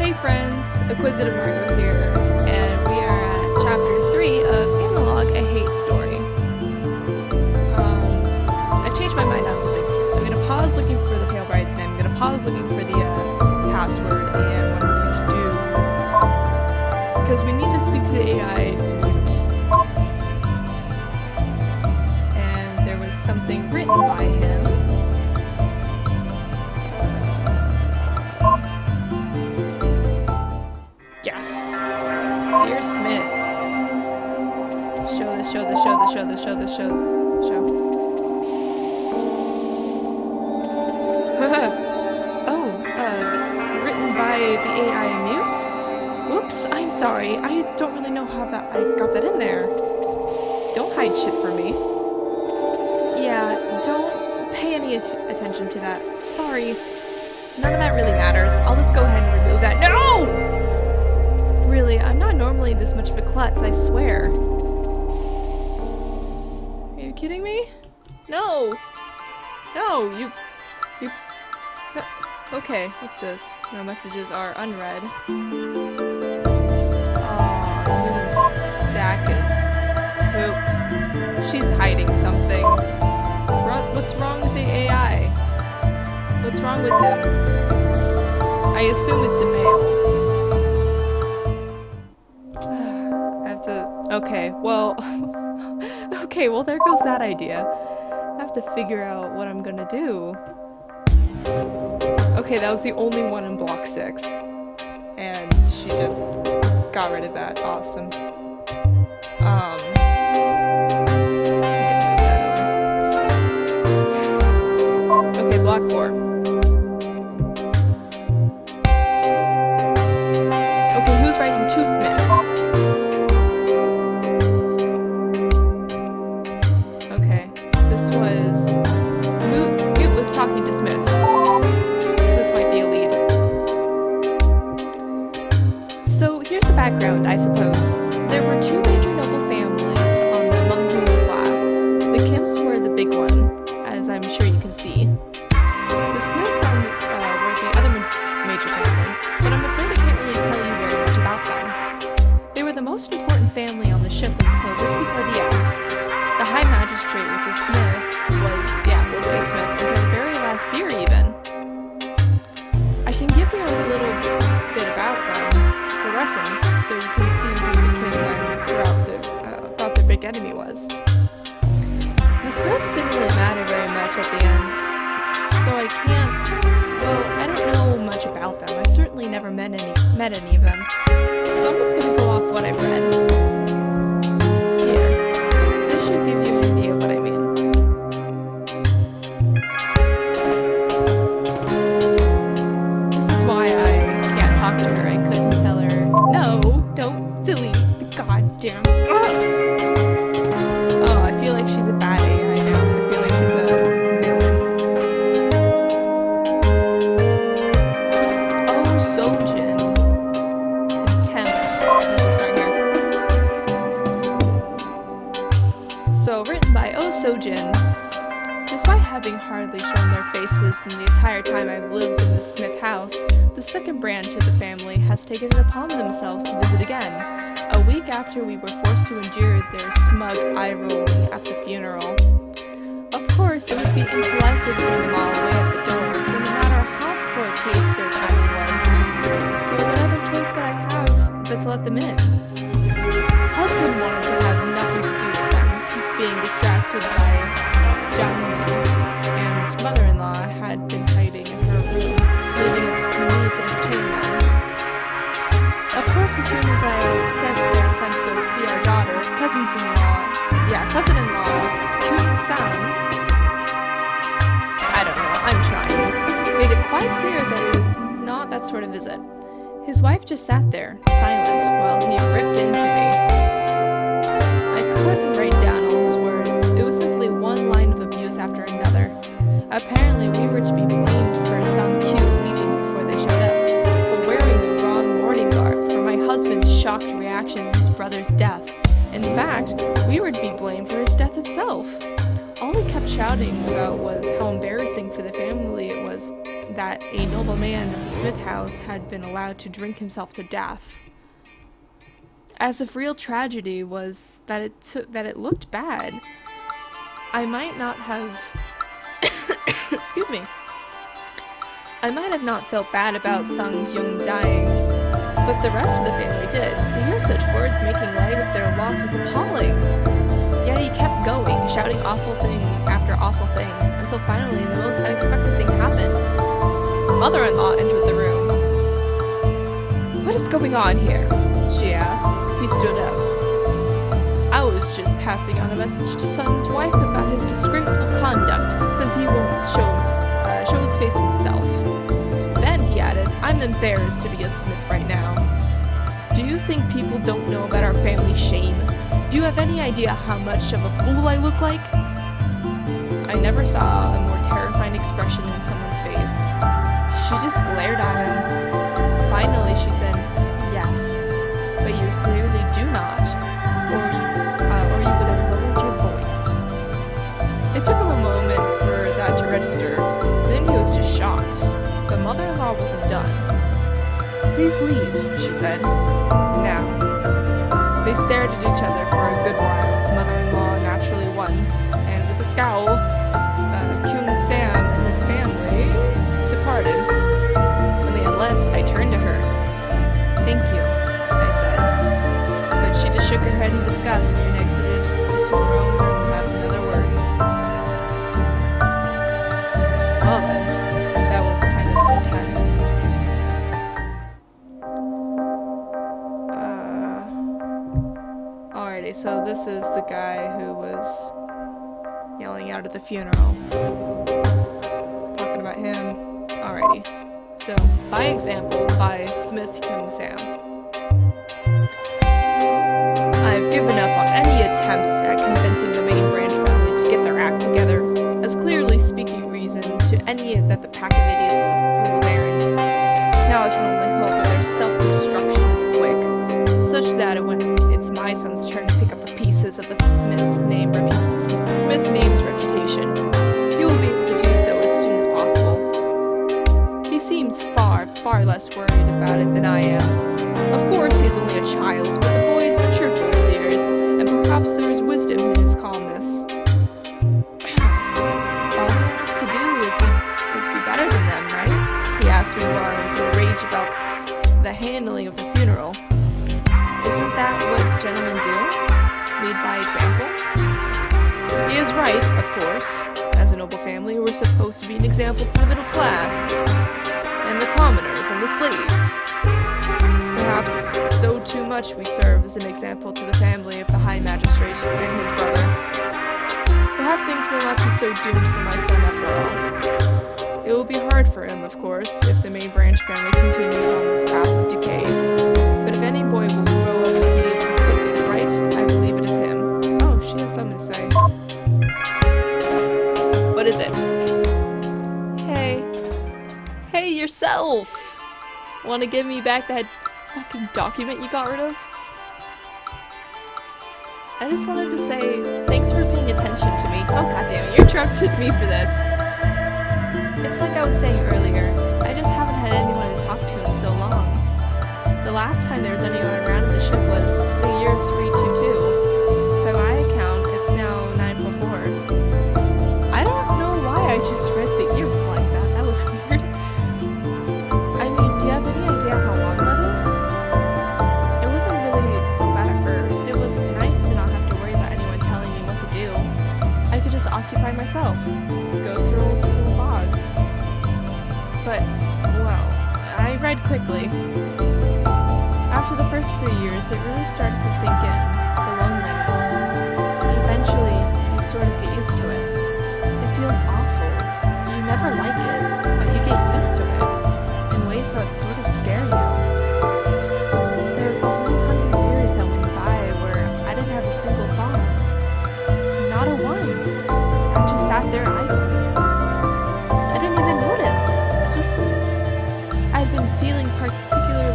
Hey friends, Acquisitive Margot here, and we are at Chapter 3 of Analogue, a Hate Story. I've changed my mind on something. I'm going to pause looking for the Pale Bride's name, I'm going to pause looking for the password, and what I'm going to do, because we need to speak to the AI mute. And there was something written by him. Yes. Dear Smith. Show this. Written by the AI mute? Whoops, I'm sorry. I don't really know how I got that in there. Don't hide shit from me. Yeah, don't pay any attention to that. Sorry. None of that really matters. I'll just go ahead and remove that. No! Really, I'm not normally this much of a klutz, I swear. Are you kidding me? No! No, you... No. Okay, what's this? No messages are unread. Aw, you sack of poop. She's hiding something. What's wrong with the AI? What's wrong with him? I assume it's a male. Okay, well, there goes that idea. I have to figure out what I'm gonna do. Okay, that was the only one in block 6. And she just got rid of that. Awesome. Okay, block 4. Okay, who's writing to Smith? Talking to Smith. So this might be a lead. So here's the background, I suppose. There were 2 major noble families on the Menghuhua. The Kims were the big one, as I'm sure you can see. The Smiths were the other major family, but I'm afraid I can't really tell you very much about them. They were the most important family on the ship until just before the end. The High Magistrate was a Smith, was a Smith until the very last year even. I can give you a little bit about them for reference, so you can see who the Kinmen thought their big enemy was. The Smiths didn't really matter very much at the end, so I don't know much about them. I certainly never met any of them, so I'm just gonna go off what I've read. This should give you an idea of what I mean. Talk to her. I couldn't tell her, no, don't delete the goddamn. Oh, I feel like she's a bad AI now. I feel like she's a villain. Oh, Sojin. Contempt. Let's start here. So, written by Oh Sojin. Despite having hardly shown their faces in the entire time I've lived in the Smith house, the second branch of the family has taken it upon themselves to visit again, a week after we were forced to endure their smug eye-rolling at the funeral. Of course, it would be impolite to turn them all away at the door, so no matter how poor taste their timing was, so what other choice did I have but to let them in? Husband wanted to have nothing to do with them, being distracted by John, and mother-in-law had been hiding in her room, leaving it to me to entertain them. Of course, as soon as I sent their son to go see our daughter, cousin-in-law, Kun-san, I don't know, I'm trying, made it quite clear that it was not that sort of visit. His wife just sat there, silent, while he ripped into me. I couldn't write down all his words. It was simply one line of abuse after another. Apparently, we were to be blamed for some cute leaving before they showed up, for wearing the wrong mourning garb, for my husband's shocked reaction to his brother's death. In fact, we were to be blamed for his death itself. All he kept shouting about was how embarrassing for the family it was that a nobleman of the Smith house had been allowed to drink himself to death. As if real tragedy was that it looked bad. I might not have excuse me. I might have not felt bad about Sung Jung dying, but the rest of the family did. To hear such words making light of their loss was appalling. Yet he kept going, shouting awful thing after awful thing, until finally the most unexpected thing happened. Mother-in-law entered the room. "What is going on here?" she asked. He stood up. "I was just passing on a message to Sung's wife about his disgraceful conduct, since he won't show his face himself." Then he added, "I'm embarrassed to be a Smith right now. Do you think people don't know about our family shame? Do you have any idea how much of a fool I look like?" I never saw a more terrifying expression in someone's face. She just glared at him. Finally, she said, "Yes, but you clearly do not, or you would have lowered your voice." It took him a moment for that to register. Then he was just shocked. But mother-in-law wasn't done. "Please leave," she said. "Now." They stared at each other for a good while. Mother-in-law naturally won, and with a scowl, Kyung Sam and his family departed. When they had left, I turned to her. "Thank you," I said. But she just shook her head in disgust and exited to her own room without another word. Well then, that was kind of intense. Alrighty, so this is the guy who was yelling out at the funeral. Talking about him. Alrighty. So, by example, by Smith Kyung Sam. "I've given up on any attempts at convincing the main branch family to get their act together, as clearly speaking reason to any that the pack of idiots is a fool's errand. Now I can only hope that their self-destruction is quick, such that when it's my son's turn to pick up the pieces of the Smith name's reputation, he will be able to do so as soon as possible. He seems far less worried about it than I am. Of course, he is only a child, but the boy is mature for his years, and perhaps there is wisdom in his calmness. All I have to do is be better than them, right?" He asked me while I was in a rage about the handling of the funeral. "Isn't that what gentlemen do? Lead by example?" He is right, of course. As a noble family, we're supposed to be an example to the middle class, and the commoners, and the slaves. Perhaps so too much we serve as an example to the family of the High Magistrate and his brother. Perhaps things will not be so doomed for my son after all. It will be hard for him, of course, if the main branch family continues on this path of decay. But if any boy will grow up to be able to put things right, I believe it is him. Oh, she has something to say. What is it? Hey, yourself! Want to give me back that fucking document you got rid of? I just wanted to say thanks for paying attention to me. Oh goddamn it, you interrupted me for this. It's like I was saying earlier, I just haven't had anyone to talk to in so long. The last time there was anyone around the ship was the year 322. By my account, it's now 944. I don't know why I just read the years like that. That was weird. I mean, do you have any idea how long that is? It wasn't really so bad at first. It was nice to not have to worry about anyone telling me what to do. I could just occupy myself, go through the logs. But, well, I read quickly. After the first few years, it really started to sink in, the loneliness. Eventually, you sort of get used to it. It feels awful. You never like it, but you get used to it, in ways that sort of scare you. There was a whole 100 years that went by where I didn't have a single thought. Not a one. I just sat there idle. I didn't even notice. I'd been feeling particularly,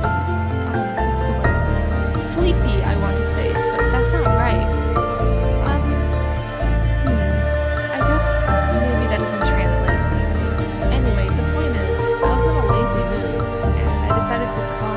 what's the word? Sleepy, I want to say, but that's not right. I guess maybe that doesn't translate. Anyway, the point is,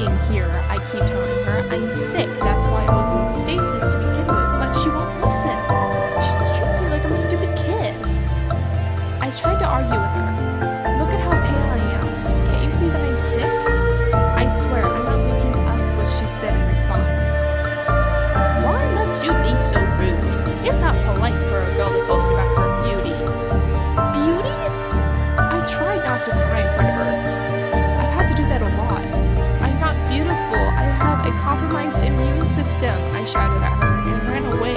dying here, I keep telling her. I'm sick, that's why I was in stasis to begin with, but she won't listen. She just treats me like I'm a stupid kid. I tried to argue with her. Look at how pale I am. Can't you see that I'm sick? I swear, I'm not making up what she said in response. Why must you be so rude? It's not polite for a girl to boast about her beauty. Beauty? I tried not to cry in front of her. I've had to do that a lot. I'm not beautiful. I have a compromised immune system, I shouted at her and ran away.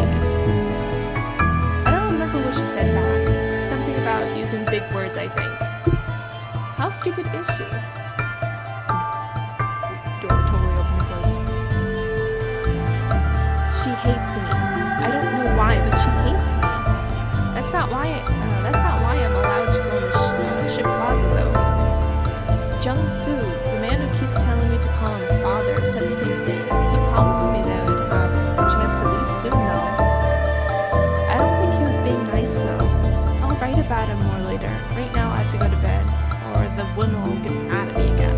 I don't remember what she said back. Something about using big words, I think. How stupid is she? Door totally open and closed. She hates me. I don't know why, but she hates me. That's not why I'm allowed to go on the ship plaza, though. Jung-soo, the man who keeps telling me to call him father, said the same thing. He promised me that I would have a chance to leave soon, though. I don't think he was being nice, though. I'll write about him more later. Right now, I have to go to bed, or the woman will get mad at me again.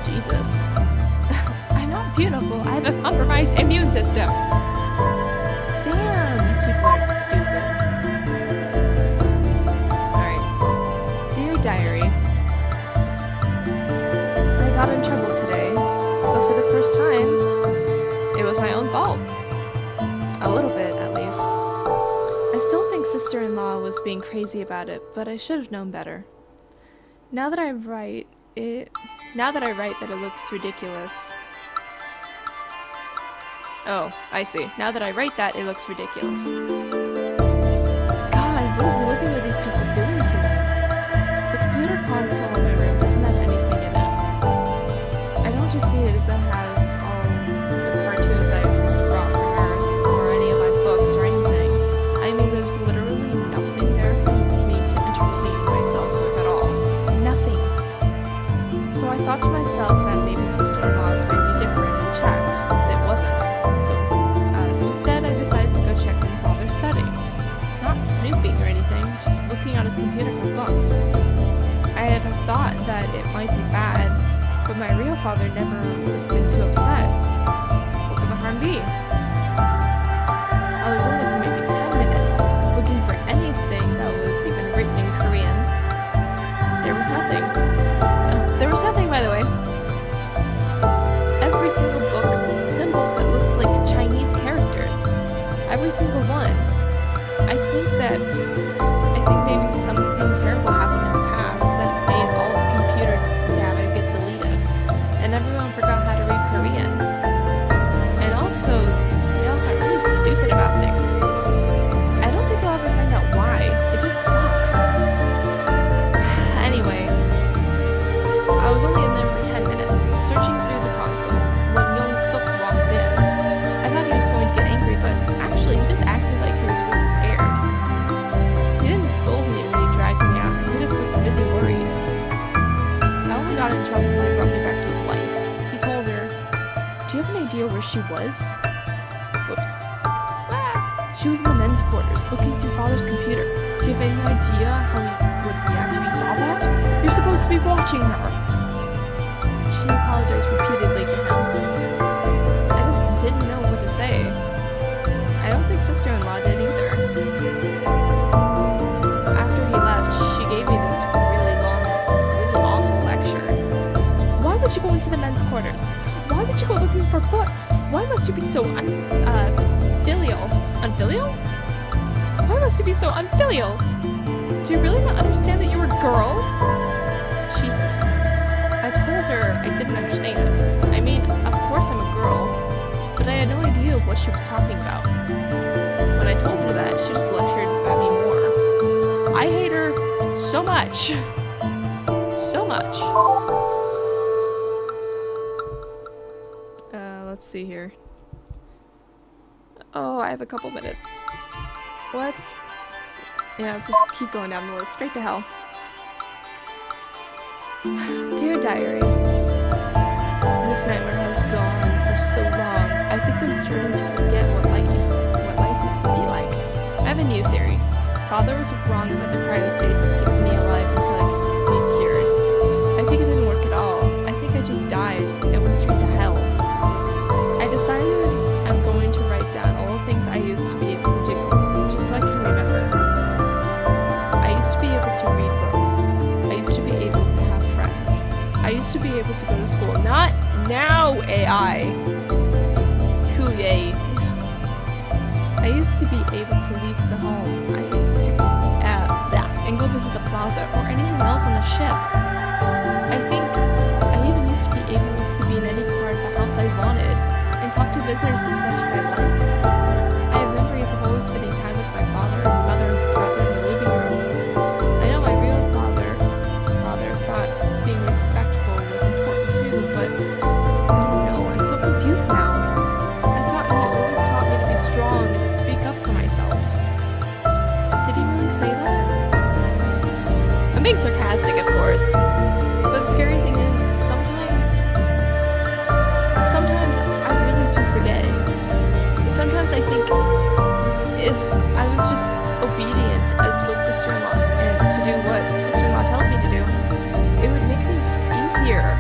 Jesus. I'm not beautiful. I have a compromised immune system. Damn, these people are stupid. Alright. Dear Diary. I got in trouble today, but for the first time, it was my own fault. A little bit, at least. I still think sister-in-law was being crazy about it, but I should have known better. Now that I write that it looks ridiculous. Oh, I see. Now that I write that, it looks ridiculous. God, what is living with these people doing to me? The computer console in my room doesn't have anything in it. I don't just mean it doesn't have all the cartoons I brought from Earth, or any of my books, or anything. I mean, there's literally nothing there for me to entertain myself with at all. Nothing. So I thought to myself that maybe sister-in-laws might be different and checked. It wasn't. So instead I decided to go check in while they're studying. Not snooping or anything, just looking on his computer for books. I had thought that it might be bad, but my real father never would have been too upset. What could the harm be? I was in there for maybe 10 minutes, looking for anything that was even written in Korean. There was nothing. There was nothing, by the way. Every single book, symbols that looked like Chinese characters. Every single one. I think maybe something terrible happened in the past that made all the computer data get deleted. And everyone forgot how to read Korean. And also, they all got really stupid about things. I don't think I'll ever find out why. It just sucks. Anyway, I was only in there for 10 minutes, searching through the console, when Young-suk walked in. I thought he was going to get angry, but actually he just acted like he was really scared. He didn't scold me when he dragged me out, he just looked really worried. I only got in trouble when he brought me back to his wife. He told her, "Do you have an idea where she was?" Whoops. She was in the men's quarters, looking through father's computer. Do you have any idea how he would react if he saw that? You're supposed to be watching her! She apologized repeatedly to him. I just didn't know what to say. I don't think sister-in-law did either. After he left, she gave me this really long, really awful lecture. Why would you go into the men's quarters? Why would you go looking for books? Why must you be so unfilial? Unfilial? Why must you be so unfilial? Do you really not understand that you're a girl? Jesus. I told her I didn't understand. I mean, of course I'm a girl, but I had no idea what she was talking about. When I told her that, she just lectured at me more. I hate her so much. So much. Let's see here. Oh, I have a couple minutes. Let's just keep going down the list. Straight to hell. Dear Diary. This nightmare has gone for so long. I think I'm starting to forget what life used to be like. I have a new theory. Father was wrong about the cryostasis keeping me alive until I could be cured. I think it didn't work at all. I think I just used to be able to go to school. Not now, AI. Hooyay. I used to be able to leave the home and go visit the plaza or anything else on the ship. I think I even used to be able to be in any part of the house I wanted and talk to visitors as much as I liked. I have memories of always spending time with my father and mother and brother in the living room. I know my real father thought being respectful was important too, but I don't know, I'm so confused now. I thought he always taught me to be strong and to speak up for myself. Did he really say that? I'm being sarcastic, of course, but the scary thing is, sometimes I really do forget. Sometimes I think if I was just obedient as what sister-in-law and to do what sister-in-law tells me to do, it would make things easier.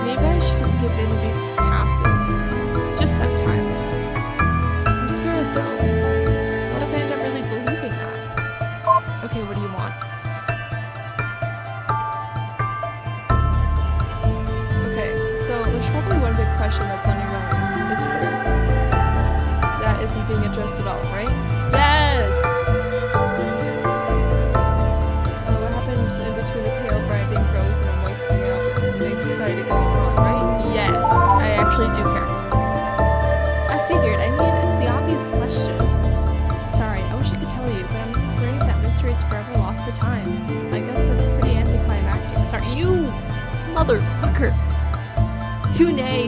Maybe I should just give in and be passive, just sometimes. I'm scared though. What if I end up really believing that? Okay, what do you want? So there's probably one big question that's on your minds, isn't there? That isn't being addressed at all, right? Yes! What happened in between the pale bride being frozen and waking up and made society go wrong, right? Yes, I actually do care. I figured, I mean, it's the obvious question. Sorry, I wish I could tell you, but I'm afraid that mystery is forever lost to time. I guess that's pretty anticlimactic. Sorry, you motherfucker! Hunay!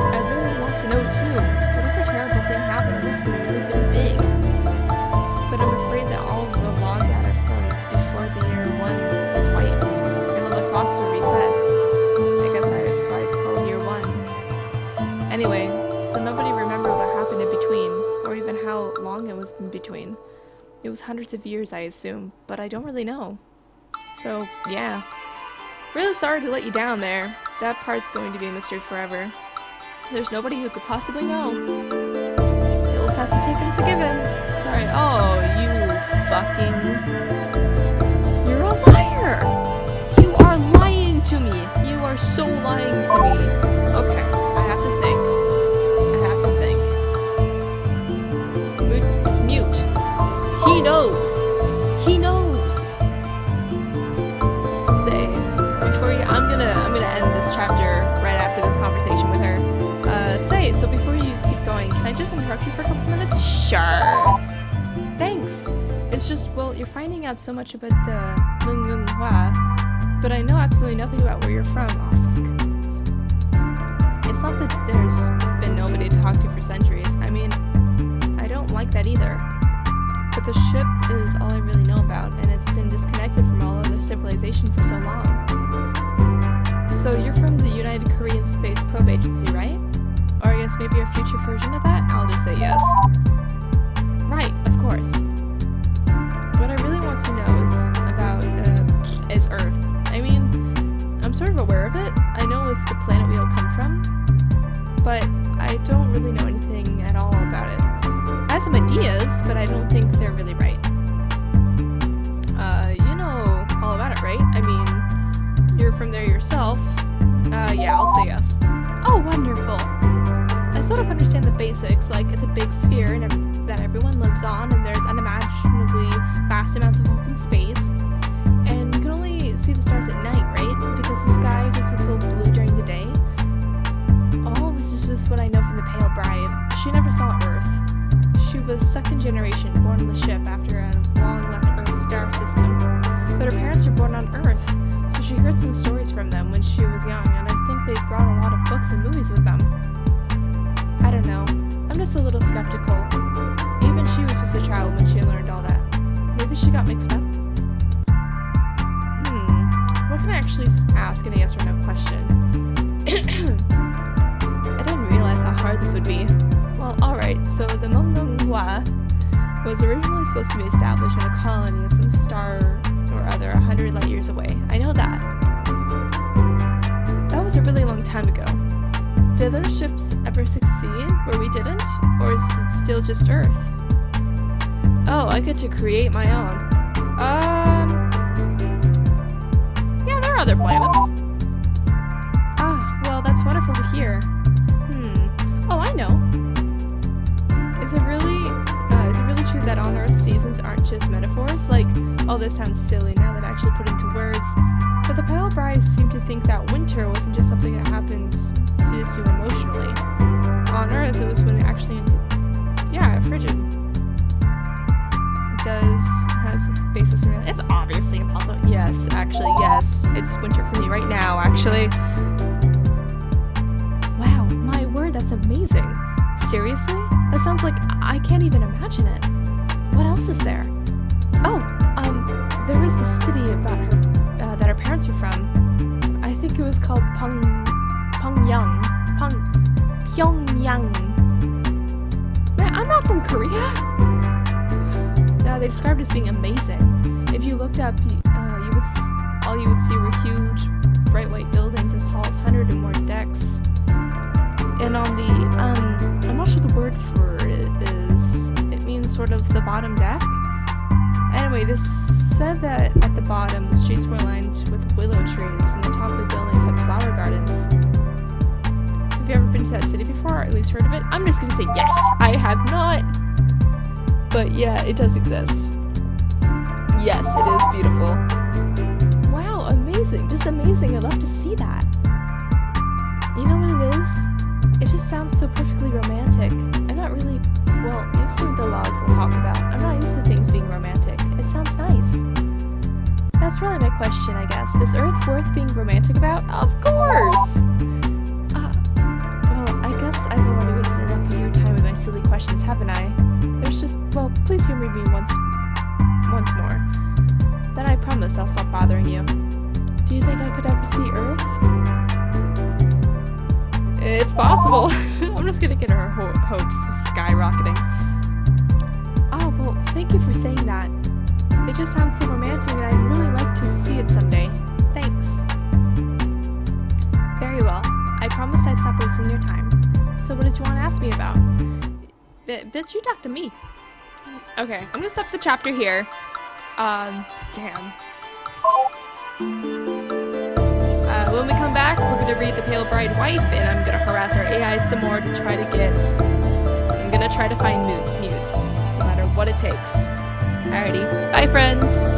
I really want to know too. What if a terrible thing happened and this really, really big? But I'm afraid that all of the log data from before the year 1 was wiped, and all the clocks were reset. I guess that's why it's called year 1. Anyway, so nobody remembered what happened in between, or even how long it was in between. It was hundreds of years, I assume, but I don't really know. So, yeah. Really sorry to let you down there. That part's going to be a mystery forever. There's nobody who could possibly know. You'll just have to take it as a given. Sorry. Oh, you fucking... You're a liar! You are lying to me! You are so lying to me. Okay, I have to think. Mute. He knows! He knows! Say... I'm gonna end this chapter right after this conversation with her. So before you keep going, can I just interrupt you for a couple minutes? Sure. Thanks. It's just, well, you're finding out so much about the Mungunghua, but I know absolutely nothing about where you're from. Oh, fuck. It's not that there's been nobody to talk to for centuries. I mean, I don't like that either. But the ship is all I really know about, and it's been disconnected from all other civilization for so long. So you're from the United Korean Space Probe Agency, right? Or I guess maybe a future version of that? I'll just say yes. Right, of course. What I really want to know is Earth. I mean, I'm sort of aware of it. I know it's the planet we all come from, but I don't really know anything at all about it. I have some ideas, but I don't think they're really right. You know all about it, right? I mean, you're from there yourself. Yeah, I'll say yes. Oh, wonderful. I sort of understand the basics, like it's a big sphere that everyone lives on, and there's unimaginably vast amounts of open space, and you can only see the stars at night, right? Because the sky just looks so blue during the day. All this is just what I know from the Pale Bride. She never saw Earth. She was second generation, born on the ship after a long-left Earth star system. But her parents were born on Earth, so she heard some stories from them when she was young, and I think they brought a lot of books and movies with them. I don't know. I'm just a little skeptical. Even she was just a child when she learned all that. Maybe she got mixed up? What can I actually ask in a yes or no question? I didn't realize how hard this would be. Well, alright, so the Mungunghua was originally supposed to be established in a colony of some star or other 100 light years away. I know that. That was a really long time ago. Did other ships ever succeed where we didn't? Or is it still just Earth? Oh, I get to create my own. Yeah, there other planets. Ah, well, that's wonderful to hear. Oh, I know. Is it really true that on Earth seasons aren't just metaphors? Like, oh, this sounds silly now that I actually put into words, but the Pale Brides seem to think that winter wasn't just something that happens to just you emotionally. On Earth, it was when it actually, frigid. Does have basis in reality. It's obviously impossible. Yes, actually, yes. It's winter for me right now, actually. Wow, my word, that's amazing. Seriously? That sounds like I can't even imagine it. What else is there? Oh, there was the city about her, that her parents were from. I think it was called Pyongyang. Man, I'm not from Korea. They described it as being amazing. If you looked up, all you would see were huge, bright white buildings as tall as 100 and more decks. And on the, I'm not sure the word for it is. It means sort of the bottom deck. Anyway, this said that at the bottom, the streets were lined with willow trees, and the top of the buildings had flower gardens. Have you ever been to that city before, or at least heard of it? I'm just gonna say yes. I have not. But yeah, it does exist. Yes, it is beautiful. Wow, amazing. Just amazing. I'd love to see that. You know what it is? It just sounds so perfectly romantic. I'm not really... Well, you've seen the logs I'll talk about. I'm not used to things being romantic. It sounds nice. That's really my question, I guess. Is Earth worth being romantic about? Of course! Well, I guess I've already wasted enough of your time with my silly questions, haven't I? There's just, well, please humor me once more. Then I promise I'll stop bothering you. Do you think I could ever see Earth? It's possible. I'm just gonna get her hopes skyrocketing. Oh, well, thank you for saying that. It just sounds so romantic and I'd really like to see it someday. Thanks. Very well. I promised I'd stop wasting your time. So what did you want to ask me about? Bitch, you talk to me. Okay, I'm gonna stop the chapter here. Damn. When we come back, we're gonna read The Pale Bride Wife, and I'm gonna harass our AI some more to try to get... I'm gonna try to find Mute, no matter what it takes. Alrighty, bye friends!